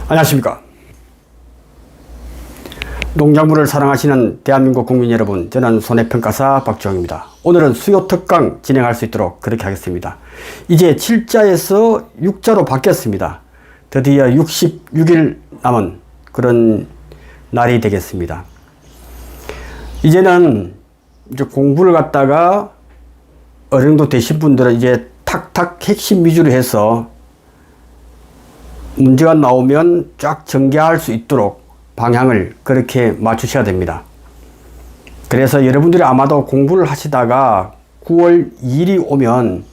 안녕하십니까. 농작물을 사랑하시는 대한민국 국민 여러분, 저는 손해평가사 박주영입니다. 오늘은 수요 특강 진행할 수 있도록 그렇게 하겠습니다. 이제 7자에서 6자로 바뀌었습니다. 드디어 66일 남은 그런 날이 되겠습니다. 이제는 이제 공부를 갖다가 어느 정도 되신 분들은 이제 탁탁 핵심 위주로 해서 문제가 나오면 쫙 전개할 수 있도록 방향을 그렇게 맞추셔야 됩니다. 그래서 여러분들이 아마도 공부를 하시다가 9월 2일이 오면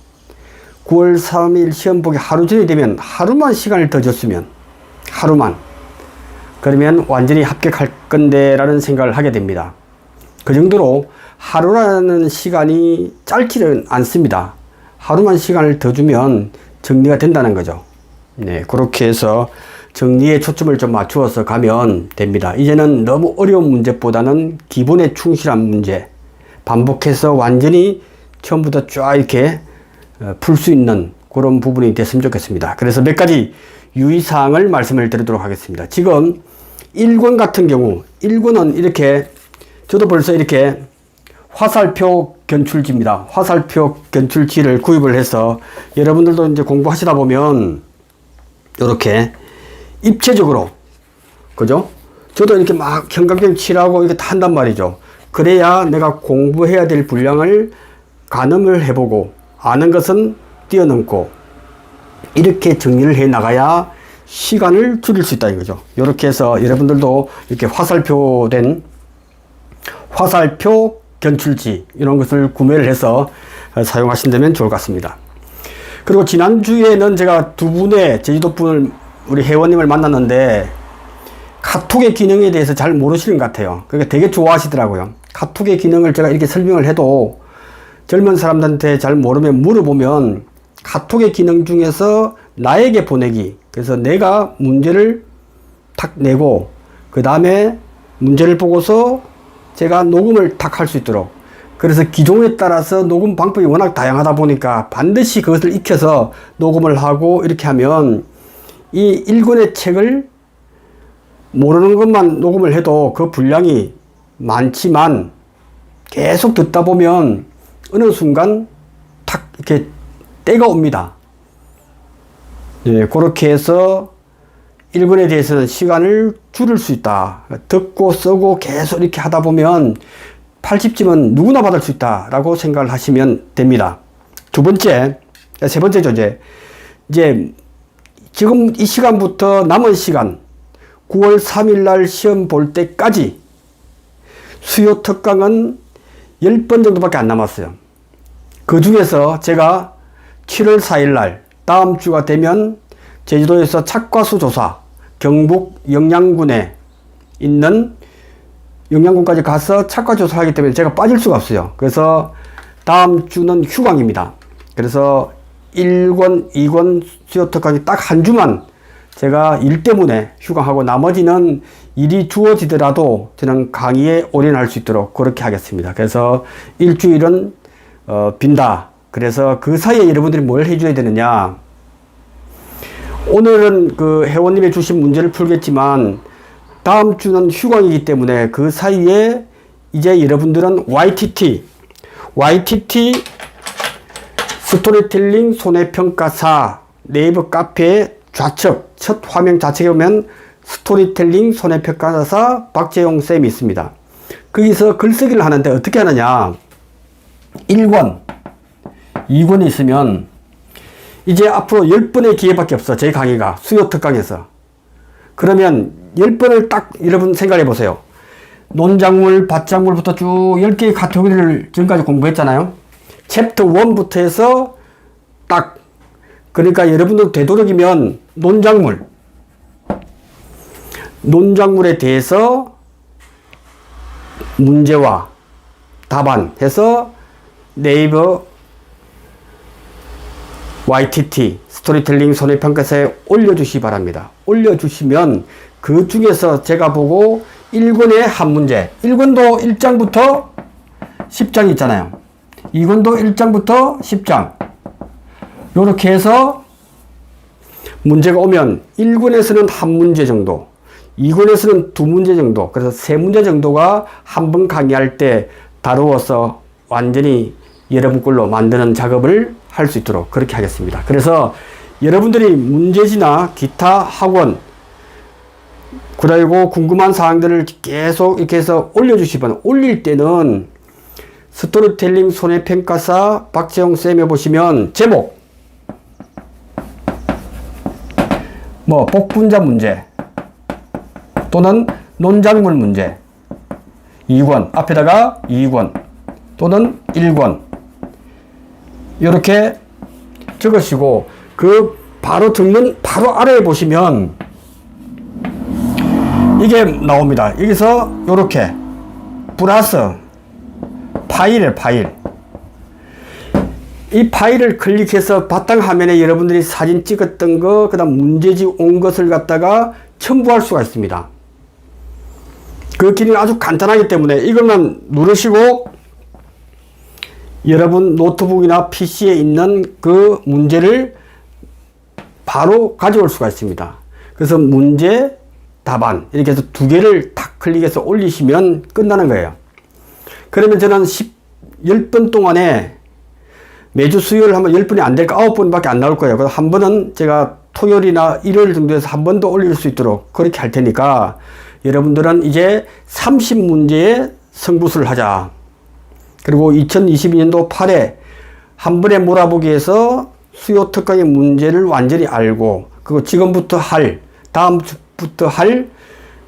9월 3일 시험 보기 하루 전이 되면 하루만 시간을 더 줬으면 하루만 그러면 완전히 합격할 건데 라는 생각을 하게 됩니다. 그 정도로 하루라는 시간이 짧지는 않습니다. 하루만 시간을 더 주면 정리가 된다는 거죠. 네, 그렇게 해서 정리에 초점을 좀 맞추어서 가면 됩니다. 이제는 너무 어려운 문제보다는 기본에 충실한 문제, 반복해서 완전히 처음부터 쫙 이렇게 풀 수 있는 그런 부분이 됐으면 좋겠습니다. 그래서 몇 가지 유의사항을 말씀을 드리도록 하겠습니다. 지금 1권 같은 경우, 1권은 이렇게, 저도 벌써 이렇게 화살표 견출지입니다. 화살표 견출지를 구입을 해서 여러분들도 이제 공부하시다 보면 이렇게 입체적으로, 그죠? 저도 이렇게 막 형광펜 칠하고 이렇게 다 한단 말이죠. 그래야 내가 공부해야 될 분량을 가늠을 해보고 아는 것은 뛰어넘고 이렇게 정리를 해 나가야 시간을 줄일 수 있다는 거죠. 이렇게 해서 여러분들도 이렇게 화살표된 화살표 견출지 이런 것을 구매를 해서 사용하신다면 좋을 것 같습니다. 그리고 지난주에는 제가 두 분의 제주도 분을 우리 회원님을 만났는데 카톡의 기능에 대해서 잘 모르시는 것 같아요. 그러니까 되게 좋아하시더라고요. 카톡의 기능을 제가 이렇게 설명을 해도 젊은 사람들한테 잘 모르면 물어보면 카톡의 기능 중에서 나에게 보내기, 그래서 내가 문제를 탁 내고 그 다음에 문제를 보고서 제가 녹음을 탁 할 수 있도록, 그래서 기종에 따라서 녹음 방법이 워낙 다양하다 보니까 반드시 그것을 익혀서 녹음을 하고 이렇게 하면 이 1권의 책을 모르는 것만 녹음을 해도 그 분량이 많지만 계속 듣다 보면 어느 순간 탁 이렇게 때가 옵니다. 네, 그렇게 해서 1권에 대해서는 시간을 줄일 수 있다. 듣고 쓰고 계속 이렇게 하다 보면 80점은 누구나 받을 수 있다라고 생각을 하시면 됩니다. 두 번째, 세 번째죠. 이제 지금 이 시간부터 남은 시간 9월 3일 날 시험 볼 때까지 수요 특강은 10번 정도밖에 안 남았어요. 그 중에서 제가 7월 4일 날 다음 주가 되면 제주도에서 착과수 조사 경북 영양군에 있는 영양군까지 가서 착과 조사를 하기 때문에 제가 빠질 수가 없어요. 그래서 다음 주는 휴강입니다. 그래서 1권, 2권 수요 특강이 딱 한 주만 제가 일 때문에 휴강하고 나머지는 일이 주어지더라도 저는 강의에 올인할 수 있도록 그렇게 하겠습니다. 그래서 일주일은 빈다. 그래서 그 사이에 여러분들이 뭘 해줘야 되느냐. 오늘은 그 회원님이 주신 문제를 풀겠지만 다음 주는 휴강이기 때문에 그 사이에 이제 여러분들은 YTT 스토리텔링 손해평가사 네이버 카페 좌측 첫 화면 좌측에 보면 스토리텔링 손해평가사 박재용 쌤이 있습니다. 거기서 글쓰기를 하는데 어떻게 하느냐, 1권 2권이 있으면 이제 앞으로 10번의 기회밖에 없어. 제 강의가 수요 특강에서. 그러면 10번을 딱 여러분 생각해 보세요. 논작물, 밭작물부터 쭉 10개의 카테고리를 지금까지 공부했잖아요. 챕터 1부터 해서 딱, 그러니까 여러분들 되도록이면 논작물에 대해서 문제와 답안 해서 네이버 YTT 스토리텔링 손해평가사에 올려주시기 바랍니다. 올려주시면 그 중에서 제가 보고 1권의 한 문제, 1권도 1장부터 10장 있잖아요. 2권도 1장부터 10장 요렇게 해서 문제가 오면 1권에서는 한 문제 정도, 2권에서는 두 문제 정도, 그래서 세 문제 정도가 한 번 강의할 때 다루어서 완전히 여러분 걸로 만드는 작업을 할 수 있도록 그렇게 하겠습니다. 그래서 여러분들이 문제지나 기타 학원, 그리고 궁금한 사항들을 계속 이렇게 해서 올려주시면, 올릴 때는 스토리텔링 손해평가사 박재홍 쌤에 보시면 제목, 뭐 복분자 문제 또는 논작물 문제 2권, 앞에다가 2권 또는 1권 이렇게 적으시고, 그 바로 적는 바로 아래에 보시면 이게 나옵니다. 여기서 이렇게 플러스 파일, 이 파일을 클릭해서 바탕화면에 여러분들이 사진 찍었던 거, 그 다음 문제지 온 것을 갖다가 첨부할 수가 있습니다. 그 기능이 아주 간단하기 때문에 이것만 누르시고 여러분 노트북이나 PC에 있는 그 문제를 바로 가져올 수가 있습니다. 그래서 문제, 답안 이렇게 해서 두 개를 탁 클릭해서 올리시면 끝나는 거예요. 그러면 저는 10번 동안에 매주 수요일 하면 10번이 안 될까 9번밖에 안 나올 거예요. 그래서 한 번은 제가 토요일이나 일요일 정도에서 한 번 더 올릴 수 있도록 그렇게 할 테니까 여러분들은 이제 30문제의 성부수를 하자. 그리고 2022년도 8회 한 번에 몰아보기에서 수요 특강의 문제를 완전히 알고, 그리고 지금부터 할, 다음 주부터 할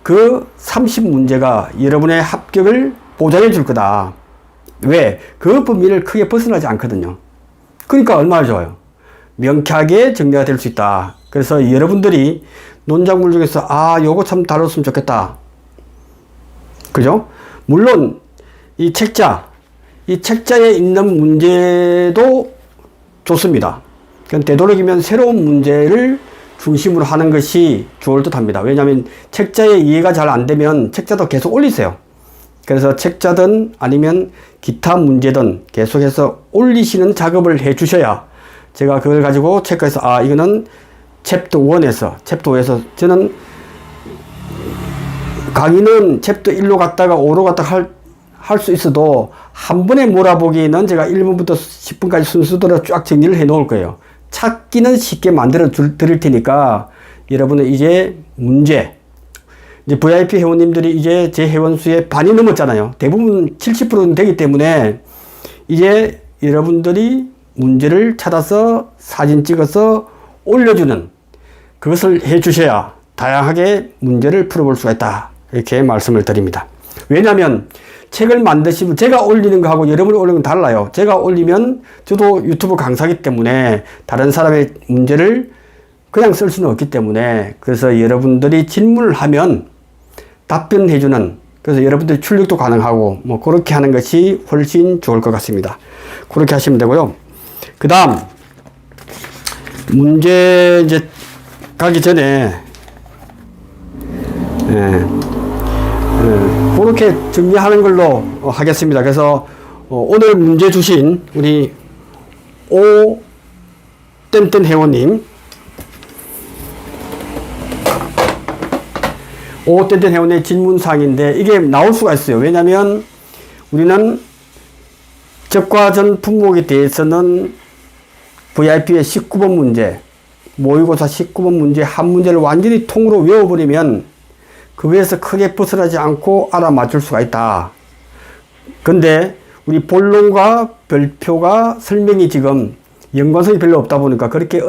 그 30문제가 여러분의 합격을 보장해 줄 거다. 왜? 그 범위를 크게 벗어나지 않거든요. 그러니까 얼마나 좋아요. 명쾌하게 정리가 될 수 있다. 그래서 여러분들이 논작물 중에서 요거 참 다뤘으면 좋겠다. 그죠? 물론 이 책자에 있는 문제도 좋습니다. 그건 되도록이면 새로운 문제를 중심으로 하는 것이 좋을 듯 합니다. 왜냐하면 책자에 이해가 잘 안 되면 책자도 계속 올리세요. 그래서 책자든 아니면 기타 문제든 계속해서 올리시는 작업을 해 주셔야 제가 그걸 가지고 체크해서 이거는 챕터 1에서 챕터 5에서 저는 강의는 챕터 1로 갔다가 5로 갔다가 할 수 있어도 한 번에 몰아보기에는 제가 1번부터 10번까지 순서대로 쫙 정리를 해 놓을 거예요. 찾기는 쉽게 만들어 드릴 테니까 여러분은 이제 문제, 이제 VIP 회원님들이 이제 제 회원수의 반이 넘었잖아요. 대부분 70%는 되기 때문에 이제 여러분들이 문제를 찾아서 사진 찍어서 올려주는 그것을 해 주셔야 다양하게 문제를 풀어볼 수가 있다. 이렇게 말씀을 드립니다. 왜냐하면 책을 만드시면 제가 올리는 거하고 여러분이 올리는 건 달라요. 제가 올리면 저도 유튜브 강사이기 때문에 다른 사람의 문제를 그냥 쓸 수는 없기 때문에, 그래서 여러분들이 질문을 하면 답변해주는, 그래서 여러분들이 출력도 가능하고 뭐 그렇게 하는 것이 훨씬 좋을 것 같습니다. 그렇게 하시면 되고요. 그 다음 문제 이제 가기 전에 그렇게 정리하는 걸로 하겠습니다. 그래서 오늘 문제 주신 우리 오땡땡 회원님, 오땡땡 회원의 질문사항인데 이게 나올 수가 있어요. 왜냐하면 우리는 적과전 품목에 대해서는 VIP의 19번 문제, 모의고사 19번 문제 한 문제를 완전히 통으로 외워버리면 그거에서 크게 벗어나지 않고 알아맞을 수가 있다. 근데 우리 본론과 별표가 설명이 지금 연관성이 별로 없다 보니까 그렇게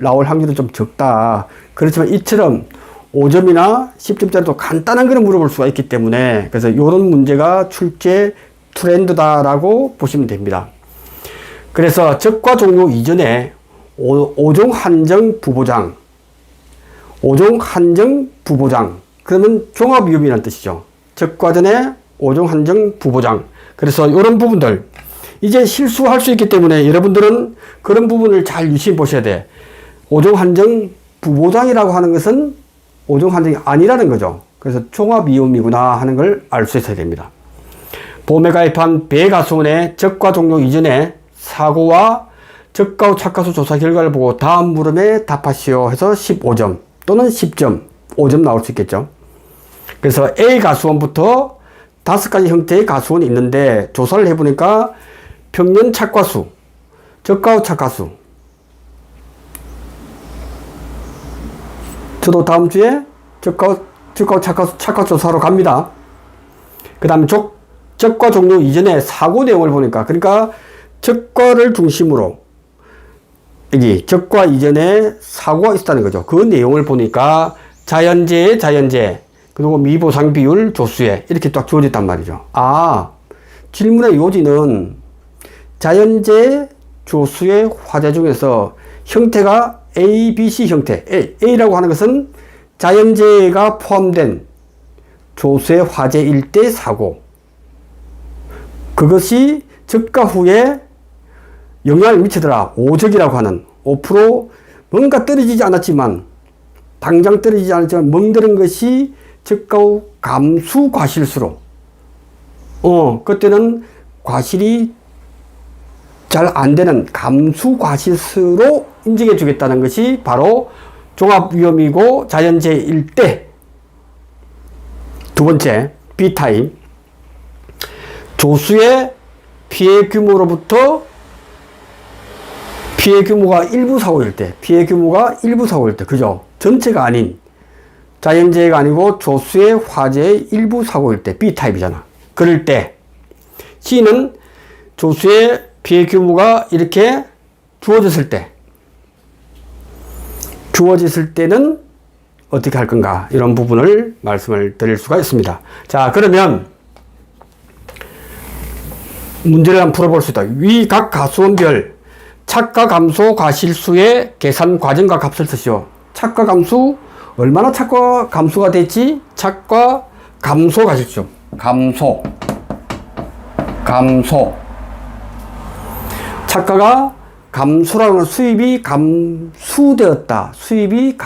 나올 확률은 좀 적다. 그렇지만 이처럼 5점이나 10점짜리도 간단한 거는 물어볼 수가 있기 때문에, 그래서 이런 문제가 출제 트렌드다라고 보시면 됩니다. 그래서 적과 종료 이전에 5종 한정 부보장, 5종 한정 부보장, 그러면 종합위험이라는 뜻이죠. 적과전에 5종 한정 부보장. 그래서 이런 부분들 이제 실수할 수 있기 때문에 여러분들은 그런 부분을 잘 유심히 보셔야 돼. 5종 한정 부보장이라고 하는 것은 5종 한정이 아니라는 거죠. 그래서 종합위험이구나 하는 걸 알 수 있어야 됩니다. 보험에 가입한 배가수원의 적과 종료 이전에 사고와 적가후 착가수 조사 결과를 보고 다음 물음에 답하시오 해서 15점 또는 10점, 5점 나올 수 있겠죠. 그래서 A 가수원부터 5가지 형태의 가수원이 있는데 조사를 해보니까 평년 착과수, 적가후 착가수. 저도 다음 주에 적가후 착가수 조사로 갑니다. 그 다음에 적과 종료 이전에 사고 내용을 보니까, 그러니까 적과를 중심으로 여기 적과 이전에 사고가 있었다는 거죠. 그 내용을 보니까 자연재해, 그리고 미보상 비율, 조수에 이렇게 딱 주어졌단 말이죠. 아, 질문의 요지는 자연재해, 조수의 화재 중에서 형태가 A, B, C 형태. A라고 하는 것은 자연재해가 포함된 조수의 화재일 때 사고. 그것이 적가 후에 영향을 미치더라. 오적이라고 하는 5% 뭔가 떨어지지 않았지만 당장 떨어지지 않았지만 멍드는 것이 적가 후 감수 과실수로 그때는 과실이 잘 안 되는 감수 과실수로 인정해 주겠다는 것이 바로 종합위험이고 자연재해일 때. 두 번째 B타입, 조수의 피해 규모로부터 피해 규모가 일부 사고일 때, 그죠? 전체가 아닌, 자연재해가 아니고 조수의 화재의 일부 사고일 때, B타입이잖아. 그럴 때, C는 조수의 피해 규모가 이렇게 주어졌을 때는 어떻게 할 건가? 이런 부분을 말씀을 드릴 수가 있습니다. 자, 그러면 문제를 한번 풀어볼 수 있다. 위 각 가수원별 착가 감소 과실수의 계산 과정과 값을 쓰시오. 착가 감수, 얼마나 착가 감소가 됐지? 착가 감소 과실수. 감소. 착가가 감소라는 건 수입이 감소되었다. 수입이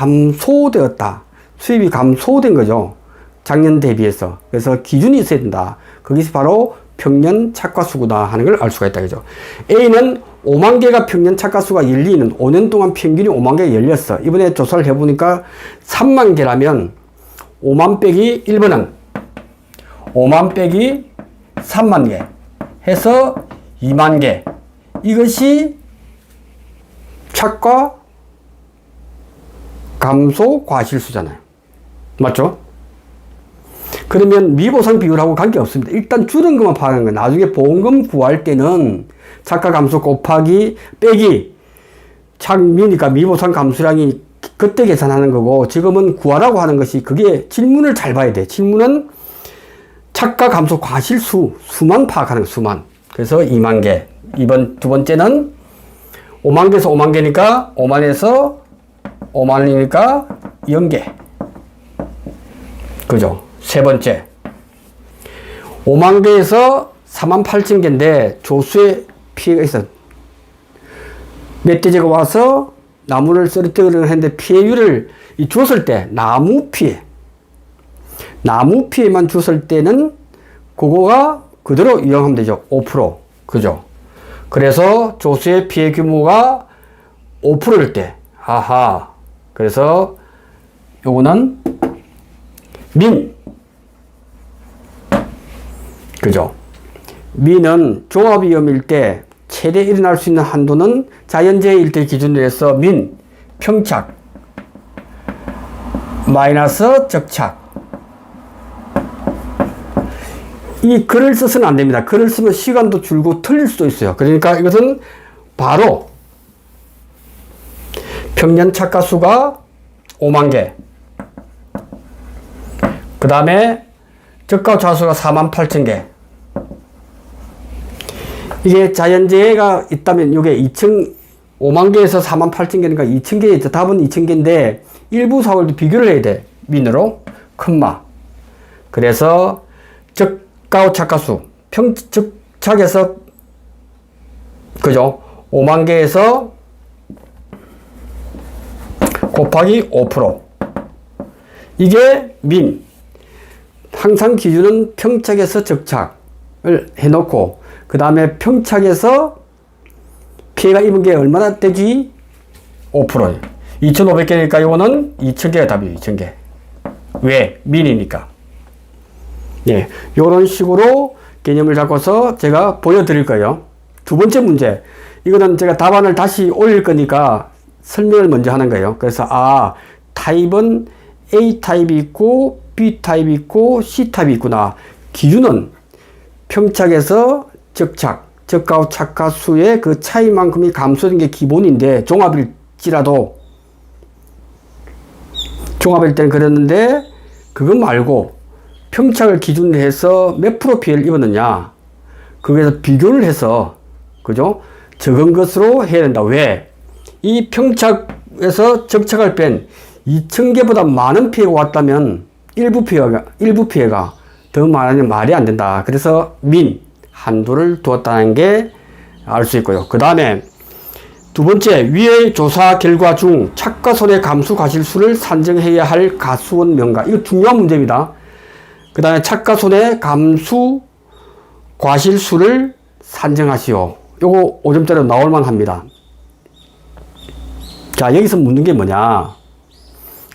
감소된 거죠. 작년 대비해서. 그래서 기준이 있어야 된다. 거기서 바로 평년 착과수구나 하는 걸 알 수가 있다. 그죠? A는 5만 개가 평년 착과수가 열리는 5년 동안 평균이 5만 개가 열렸어. 이번에 조사를 해보니까 3만 개라면 5만 빼기 1번은 5만 빼기 3만 개 해서 2만 개. 이것이 착과 감소 과실수잖아요. 맞죠? 그러면 미보상 비율하고 관계없습니다. 일단 줄은 것만 파악하는 거예요. 나중에 보험금 구할 때는 착가 감소 곱하기 빼기 착미니까 미보상 감수량이 그때 계산하는 거고, 지금은 구하라고 하는 것이, 그게 질문을 잘 봐야 돼. 질문은 착가 감소 과실수, 수만 파악하는 거, 수만. 그래서 2만 개. 두 번째는 5만 개에서 5만 개니까 5만에서 5만이니까 0개. 그죠? 세 번째, 5만 개에서 4만 8천 개인데 조수의 피해가 있어. 멧돼지가 와서 나무를 쓰러뜨리려고 했는데 피해율을 줬을 때, 나무 피해만 줬을 때는 그거가 그대로 이용하면 되죠. 5%. 그죠? 그래서 조수의 피해 규모가 5%일 때, 아하. 그래서 요거는 그죠? 민은 종합위험일 때 최대 일어날 수 있는 한도는 자연재해일 때 기준으로 해서 평착 마이너스 적착. 이 글을 써서는 안 됩니다. 글을 쓰면 시간도 줄고 틀릴 수도 있어요. 그러니까 이것은 바로 평년 착가수가 5만 개, 그 다음에 적가 좌수가 4만 8천 개. 이게 자연재해가 있다면 이게 5만 개에서 4만 8천 개니까 2천 개겠죠. 답은 2천 개인데 일부 사고를 비교를 해야 돼. 민으로 컴마. 그래서 적가 착가수 적착에서 그죠? 5만 개에서 곱하기 5%. 이게 항상 기준은 평착에서 적착을 해놓고, 그 다음에 평착에서 피해가 입은 게 얼마나 되지? 5%예요. 2,500개니까 이거는 2,000개가 답이에요. 2,000개. 왜? 민이니까. 예, 요런 식으로 개념을 잡고서 제가 보여드릴 거예요. 두 번째 문제. 이거는 제가 답안을 다시 올릴 거니까 설명을 먼저 하는 거예요. 그래서, 타입은 A 타입이 있고, B 타입이 있고, C 타입이 있구나. 기준은 평착에서 적착, 적가와 착가수의 그 차이만큼이 감소된 게 기본인데, 종합일지라도, 종합일 때는 그랬는데, 그거 말고, 평착을 기준으로 해서 몇 프로 피해를 입었느냐. 거기에서 비교를 해서, 그죠? 적은 것으로 해야 된다. 왜? 이 평착에서 적착을 뺀 2,000개보다 많은 피해가 왔다면 일부 피해가 더 많으면 말이 안 된다. 그래서 한도를 두었다는 게 알 수 있고요. 그 다음에 두 번째, 위의 조사 결과 중 착과 손해 감수 과실수를 산정해야 할 가수원 명가. 이거 중요한 문제입니다. 그 다음에 착과 손해 감수 과실수를 산정하시오. 요거 5점짜리로 나올만 합니다. 자, 여기서 묻는 게 뭐냐.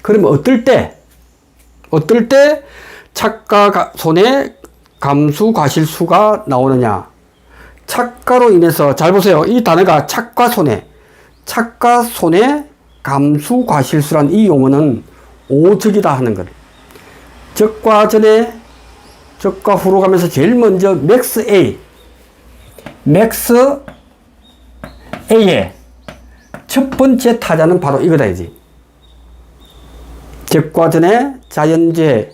그러면 어떨 때 착과 손해 감수 과실수가 나오느냐. 착과로 인해서, 잘 보세요. 이 단어가 착과 손해 감수 과실수란 이 용어는 오적이다 하는 것. 적과 전에, 적과 후로 가면서 제일 먼저 맥스 A의 첫 번째 타자는 바로 이거다이지. 적과 전에 자연재해,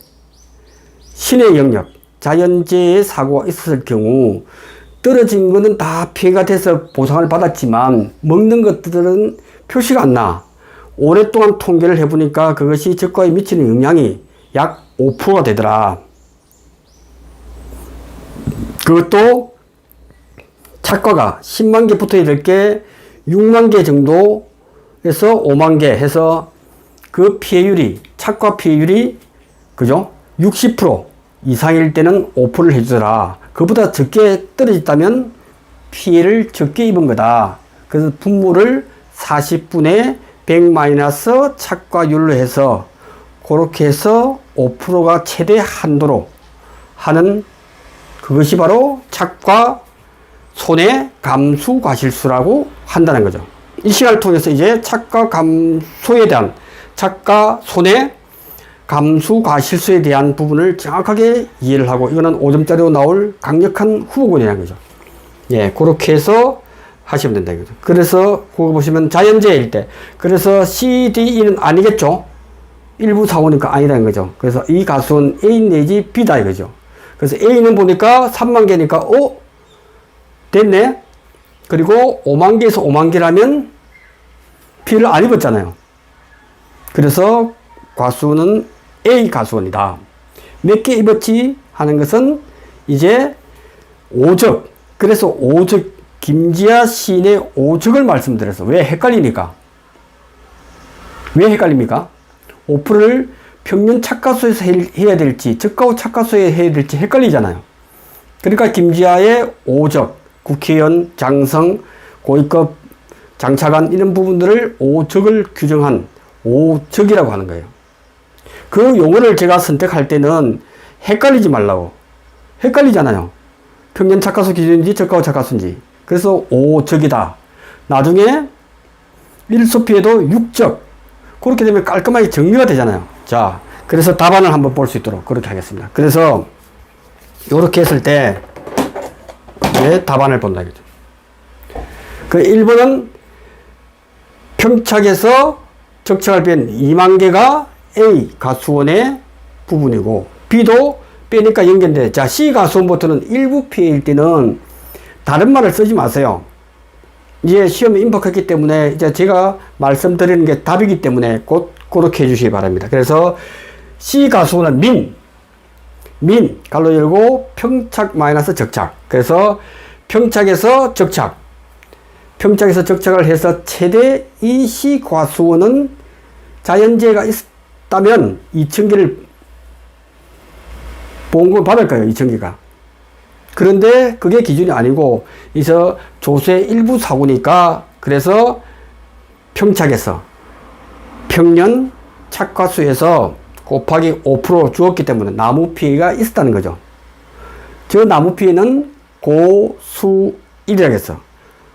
신의 영역, 자연재해의 사고가 있었을 경우 떨어진 거는 다 피해가 돼서 보상을 받았지만 먹는 것들은 표시가 안 나. 오랫동안 통계를 해보니까 그것이 적과에 미치는 영향이 약 5%가 되더라. 그것도 착과가 10만 개 붙어야 될 게 6만 개 정도에서 5만 개 해서 그 피해율이, 착과 피해율이, 그죠? 60% 이상일 때는 5%를 해주더라. 그보다 적게 떨어졌다면 피해를 적게 입은 거다. 그래서 분모를 40분의 100 마이너스 착과율로 해서 그렇게 해서 5%가 최대 한도로 하는 그것이 바로 착과 손해 감수 과실수라고 한다는 거죠. 이 시간을 통해서 이제 착과 감소에 대한, 착과 손해 감수 과실수에 대한 부분을 정확하게 이해를 하고, 이거는 5점짜리로 나올 강력한 후보군이라는 거죠. 예, 그렇게 해서 하시면 된다 이거죠. 그래서 그거 보시면 자연재해일 때, 그래서 CDE는 아니겠죠. 일부 사고니까 아니라는 거죠. 그래서 이 가수는 A 내지 B다 이거죠. 그래서 A는 보니까 3만 개니까 됐네. 그리고 5만 개에서 5만 개라면 피해를 안 입었잖아요. 그래서 과수는 A 가수원이다. 몇 개 입었지 하는 것은 이제 오적. 그래서 오적, 김지아 시인의 오적을 말씀드렸어. 왜 헷갈리니까? 왜 헷갈립니까? 5%를 평균 착가수에서 해야 될지, 적가후 착가수에 해야 될지 헷갈리잖아요. 그러니까 김지아의 오적, 국회의원, 장성, 고위급 장차관 이런 부분들을 오적을 규정한 오적이라고 하는 거예요. 그 용어를 제가 선택할 때는 헷갈리지 말라고. 헷갈리잖아요. 평균 착가수 기준인지 적가후 착가수인지. 그래서 오적이다. 나중에 일소피해도 6적. 그렇게 되면 깔끔하게 정리가 되잖아요. 자, 그래서 답안을 한번 볼 수 있도록 그렇게 하겠습니다. 그래서 이렇게 했을 때 답안을 본다 이거죠. 그 1번은 평착에서 적착을 뺀 2만 개가 A 가수원의 부분이고, B도 빼니까 연결돼. 자, C 가수원부터는 일부 피해일 때는 다른 말을 쓰지 마세요. 이제 시험에 임박했기 때문에 이제 제가 말씀드리는 게 답이기 때문에 곧 그렇게 해주시기 바랍니다. 그래서 C 가수원은 갈로 열고 평착 마이너스 적착. 그래서 평착에서 적착을 해서 최대 이 C 가수원은 자연재해가 있다면 2,000개를 보험금을 받을 거예요. 2,000개가. 그런데 그게 기준이 아니고, 이서 조세 일부 사고니까 그래서 평착에서 평년 착과수에서 곱하기 5% 주었기 때문에 나무 피해가 있었다는 거죠. 저 나무 피해는 고수일이라고 했어.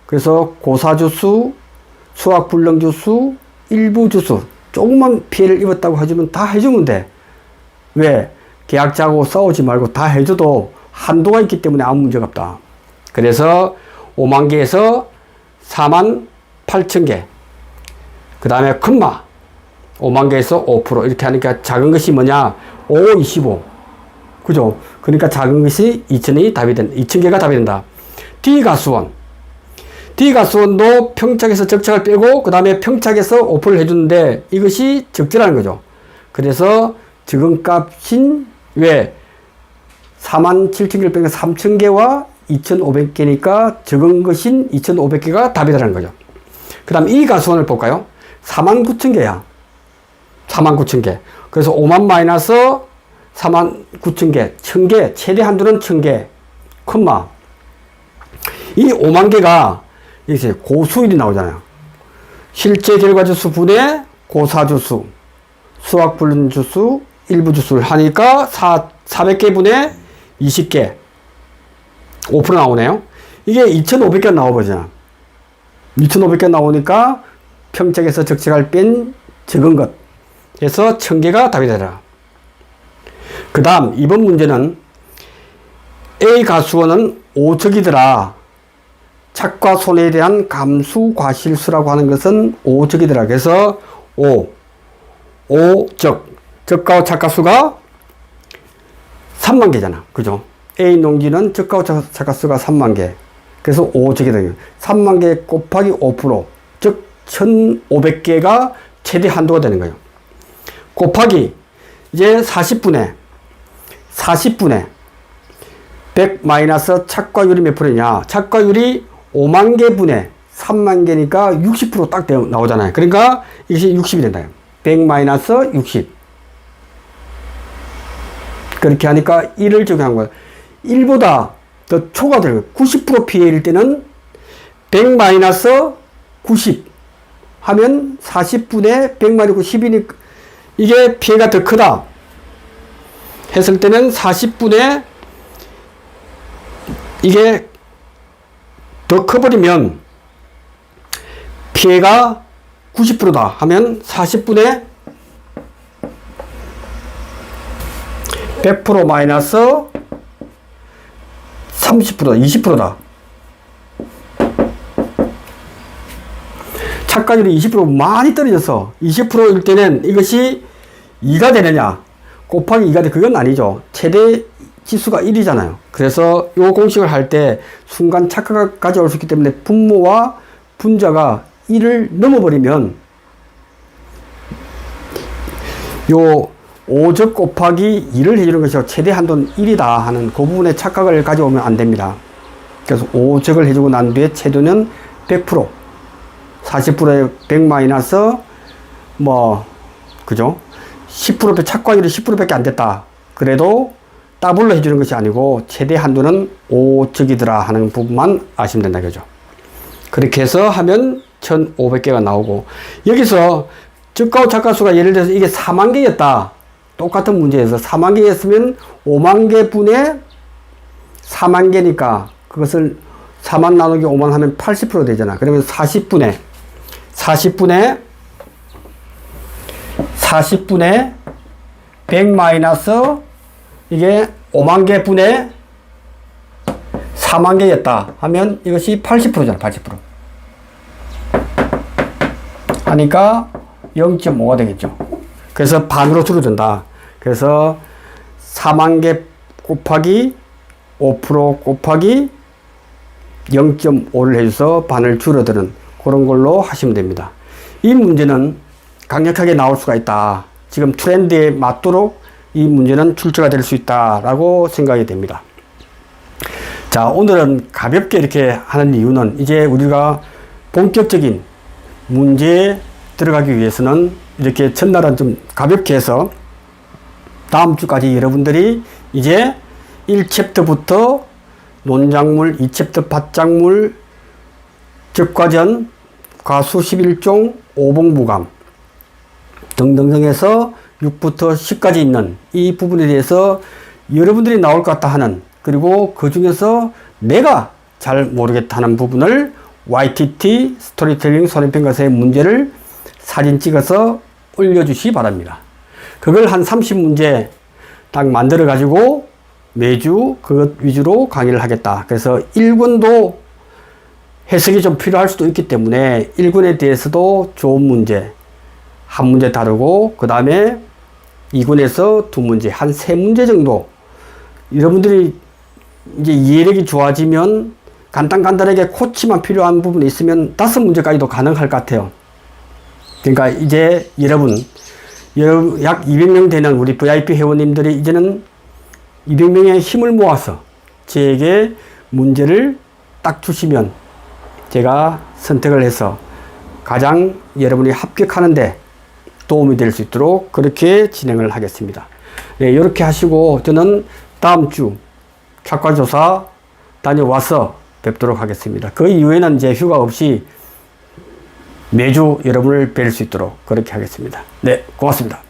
그래서 고사주수, 수확불능주수, 일부주수 조금만 피해를 입었다고 해주면 다 해주면 돼. 왜? 계약자하고 싸우지 말고 다 해줘도 한도가 있기 때문에 아무 문제가 없다. 그래서 5만 개에서 4만 8천 개. 그 다음에 큰마 5만 개에서 5% 이렇게 하니까 작은 것이 뭐냐? 5, 25. 그죠? 그러니까 작은 것이 2,000개가 답이 된다. D가수원. D가수원도 평착에서 적착을 빼고 그 다음에 평착에서 5%를 해주는데 이것이 적절한 거죠. 그래서 적은 값인 왜? 47,000개를 빼면 3,000개와 2,500개니까 적은 것인 2,500개가 답이라는 거죠. 그 다음 이 가수원을 볼까요? 49,000개야. 49,000개. 그래서 5만 마이너스 49,000개. 1,000개. 최대 한도는 1,000개. 콤마. 이 5만 개가 이제 고수일이 나오잖아요. 실제 결과주수 분의 고사주수, 수확불능주수, 일부주수를 하니까 400개 분의 20개. 5% 나오네요. 이게 2,500개 나와버리잖아. 2,500개 나오니까 평택에서 적색을 뺀 적은 것. 그래서 1,000개가 답이 되라. 그 다음, 이번 문제는 A 가수원은 5적이더라. 착과 손해에 대한 감수 과실수라고 하는 것은 5적이더라. 그래서 5적. 적가와 착가수가 3만 개잖아. 그죠? A 농지는 적가와 착가수가 3만 개. 그래서 5적이 되는 3만 개 곱하기 5%. 즉, 1,500개가 최대 한도가 되는 거예요. 곱하기, 이제 40분의 100 마이너스 착과율이 몇 프로냐? 착과율이 5만 개 분의 3만 개니까 60% 딱 나오잖아요. 그러니까 이것이 60이 된다. 100 마이너스 60. 그렇게 하니까 1을 적용한 거예요. 1보다 더 초과될 거예요. 90% 피해일 때는 100 마이너스 90 하면 40분의 100 마이너스 10이니까 이게 피해가 더 크다 했을 때는 40분의 이게 더 커버리면 피해가 90%다 하면 40분의 100% 마이너스 30%다, 20%다. 착과율이 20% 많이 떨어져서 20%일 때는 이것이 2가 되느냐 곱하기 2가 돼. 그건 아니죠. 최대 지수가 1이잖아요. 그래서 이 공식을 할 때 순간 착과가 가져올 수 있기 때문에 분모와 분자가 1을 넘어버리면 요 5적 곱하기 2를 해주는 것이 최대 한도는 1이다 하는 그 부분에 착각을 가져오면 안 됩니다. 그래서 5적을 해주고 난 뒤에 최대는 100%, 40%에 100 마이너스 그죠? 10% 착과율이 10%밖에 안 됐다. 그래도 더블로 해주는 것이 아니고 최대 한도는 5적이더라 하는 부분만 아시면 된다. 그죠? 그렇게 해서 하면 1,500개가 나오고, 여기서 적가후 착과수가 예를 들어서 이게 4만 개였다. 똑같은 문제에서 4만 개였으면 5만 개 분의 4만 개니까 그것을 4만 나누기 5만 하면 80% 되잖아. 그러면 40분의 100 마이너스 이게 5만 개 분의 4만 개였다 하면 이것이 80%잖아. 80% 하니까 0.5가 되겠죠. 그래서 반으로 줄어든다. 그래서 4만 개 곱하기 5% 곱하기 0.5를 해줘서 반을 줄어드는 그런 걸로 하시면 됩니다. 이 문제는 강력하게 나올 수가 있다. 지금 트렌드에 맞도록 이 문제는 출제가 될 수 있다라고 생각이 됩니다. 자, 오늘은 가볍게 이렇게 하는 이유는 이제 우리가 본격적인 문제에 들어가기 위해서는 이렇게 첫날은 좀 가볍게 해서 다음 주까지 여러분들이 이제 1챕터부터 논작물, 2챕터 밭작물, 적과전, 과수 11종, 오봉부감 등등등 해서 6부터 10까지 있는 이 부분에 대해서 여러분들이 나올 것 같다 하는, 그리고 그 중에서 내가 잘 모르겠다 하는 부분을 YTT 스토리텔링 손해평 가서의 문제를 사진 찍어서 올려주시기 바랍니다. 그걸 한 30문제 딱 만들어 가지고 매주 그것 위주로 강의를 하겠다. 그래서 1군도 해석이 좀 필요할 수도 있기 때문에 1군에 대해서도 좋은 문제 한 문제 다루고, 그 다음에 2군에서 2문제, 한 3문제 정도, 여러분들이 이제 이해력이 좋아지면 간단하게 코치만 필요한 부분이 있으면 5문제까지도 가능할 것 같아요. 그러니까 이제 여러분 약 200명 되는 우리 VIP 회원님들이 이제는 200명의 힘을 모아서 저에게 문제를 딱 주시면 제가 선택을 해서 가장 여러분이 합격하는데 도움이 될 수 있도록 그렇게 진행을 하겠습니다. 네, 이렇게 하시고 저는 다음 주 착과조사 다녀와서 뵙도록 하겠습니다. 그 이후에는 이제 휴가 없이 매주 여러분을 뵐 수 있도록 그렇게 하겠습니다. 네, 고맙습니다.